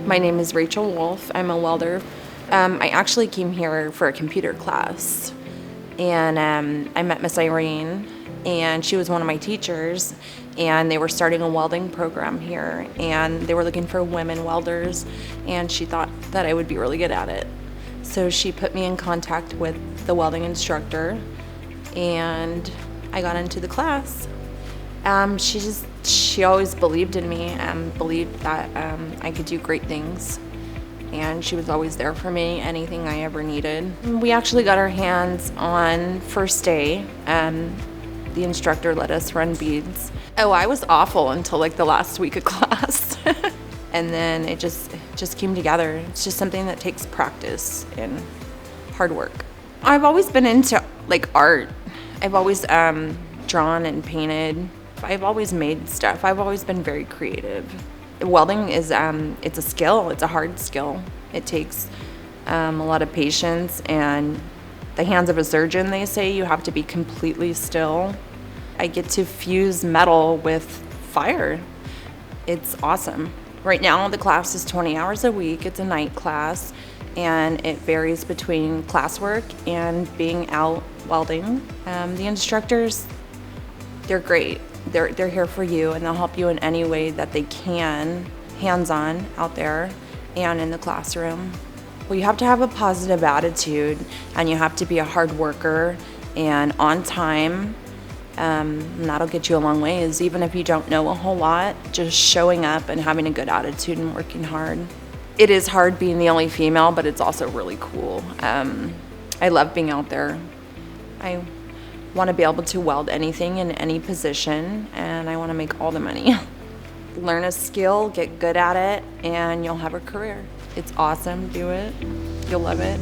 My name is Rachel Wolfe. I'm a welder. I actually came here for a computer class, and I met Miss Irene, and she was one of my teachers, and they were starting a welding program here, and they were looking for women welders, and she thought that I would be really good at it. So she put me in contact with the welding instructor, and I got into the class. She always believed in me and believed that I could do great things. And she was always there for me, anything I ever needed. We actually got our hands on first day. The instructor let us run beads. Oh, I was awful until like the last week of class. And then it just came together. It's just something that takes practice and hard work. I've always been into like art. I've always drawn and painted. I've always made stuff. I've always been very creative. Welding is it's a skill. It's a hard skill. It takes a lot of patience, and the hands of a surgeon, they say you have to be completely still. I get to fuse metal with fire. It's awesome. Right now the class is 20 hours a week. It's a night class, and it varies between classwork and being out welding. The instructors, they're great. They're here for you, and they'll help you in any way that they can, hands-on out there and in the classroom. Well, you have to have a positive attitude, and you have to be a hard worker and on time. And that'll get you a long ways. Even if you don't know a whole lot, just showing up and having a good attitude and working hard. It is hard being the only female, but it's also really cool. I love being out there. I want to be able to weld anything in any position, and I want to make all the money. Learn a skill, get good at it, and you'll have a career. It's awesome. Do it. You'll love it.